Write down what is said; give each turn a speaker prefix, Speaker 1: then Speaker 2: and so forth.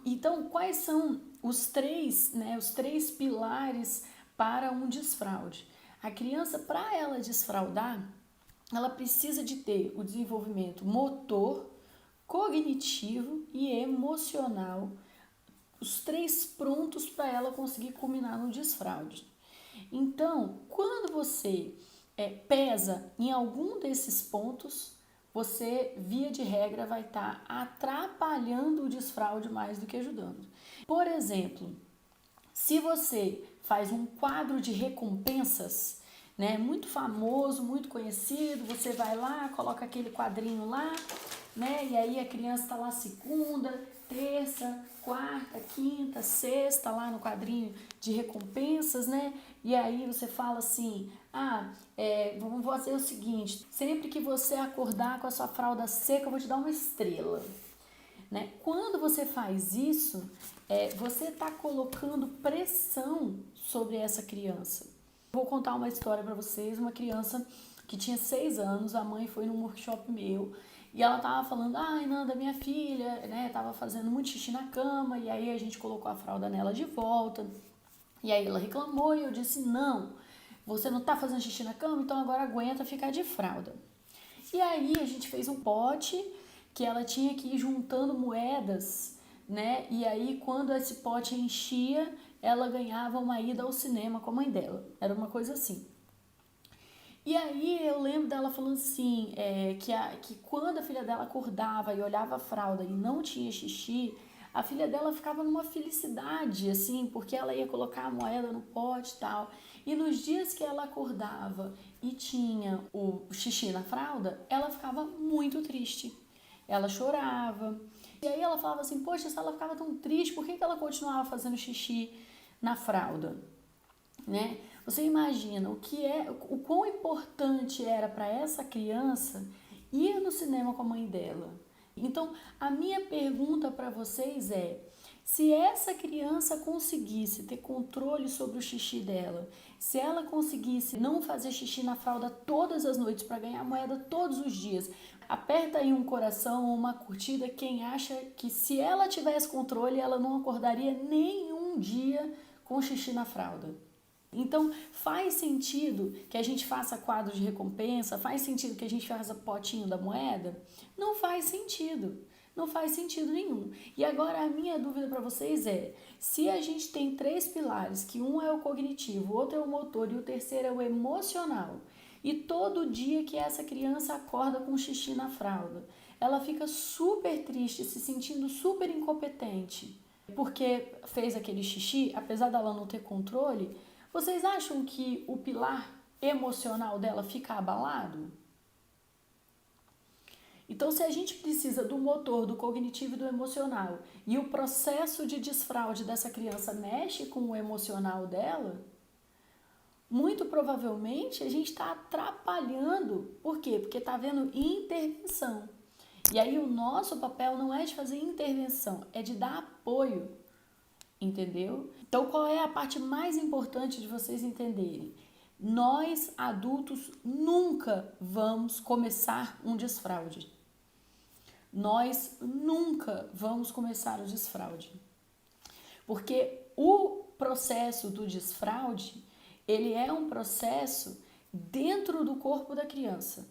Speaker 1: Então, quais são os três, né, os três pilares para um desfraude? A criança, para ela desfraudar, ela precisa de ter o desenvolvimento motor, cognitivo e emocional, os três prontos para ela conseguir culminar no desfraude. Então, quando você pesa em algum desses pontos, você, via de regra, vai estar atrapalhando o desfraude mais do que ajudando. Por exemplo, se você faz um quadro de recompensas, né, muito famoso, muito conhecido, você vai lá, coloca aquele quadrinho lá, né, e aí a criança está lá segunda, terça, quarta, quinta, sexta, lá no quadrinho de recompensas, né, e aí você fala assim, vamos fazer o seguinte, sempre que você acordar com a sua fralda seca, eu vou te dar uma estrela. Né? Quando você faz isso, você está colocando pressão sobre essa criança. Vou contar uma história para vocês. Uma criança que tinha 6 anos, a mãe foi num workshop meu e ela tava falando, Nanda, minha filha, né, tava fazendo muito xixi na cama, e aí a gente colocou a fralda nela de volta. E aí ela reclamou e eu disse, não, você não tá fazendo xixi na cama, então agora aguenta ficar de fralda. E aí a gente fez um pote que ela tinha que ir juntando moedas, né? E aí quando esse pote enchia, ela ganhava uma ida ao cinema com a mãe dela. Era uma coisa assim. E aí eu lembro dela falando assim, que quando a filha dela acordava e olhava a fralda e não tinha xixi, a filha dela ficava numa felicidade, assim, porque ela ia colocar a moeda no pote e tal. E nos dias que ela acordava e tinha o xixi na fralda, ela ficava muito triste. Ela chorava. E aí ela falava assim, poxa, se ela ficava tão triste, por que ela continuava fazendo xixi na fralda? Né? Você imagina o quão importante era para essa criança ir no cinema com a mãe dela. Então, a minha pergunta para vocês é: se essa criança conseguisse ter controle sobre o xixi dela, se ela conseguisse não fazer xixi na fralda todas as noites para ganhar moeda todos os dias, aperta aí um coração ou uma curtida quem acha que se ela tivesse controle, ela não acordaria nenhum dia com xixi na fralda. Então, faz sentido que a gente faça quadro de recompensa? Faz sentido que a gente faça potinho da moeda? Não faz sentido. Não faz sentido nenhum. E agora a minha dúvida para vocês é, se a gente tem 3 pilares, que um é o cognitivo, o outro é o motor e o terceiro é o emocional, e todo dia que essa criança acorda com xixi na fralda, ela fica super triste, se sentindo super incompetente, porque fez aquele xixi, apesar dela não ter controle. Vocês acham que o pilar emocional dela fica abalado? Então, se a gente precisa do motor, do cognitivo e do emocional, e o processo de desfraude dessa criança mexe com o emocional dela, muito provavelmente a gente está atrapalhando. Por quê? Porque está havendo intervenção. E aí o nosso papel não é de fazer intervenção, é de dar apoio. Entendeu? Então, qual é a parte mais importante de vocês entenderem? Nós, adultos, nunca vamos começar um desfraude. Nós nunca vamos começar o desfraude. Porque o processo do desfraude, ele é um processo dentro do corpo da criança.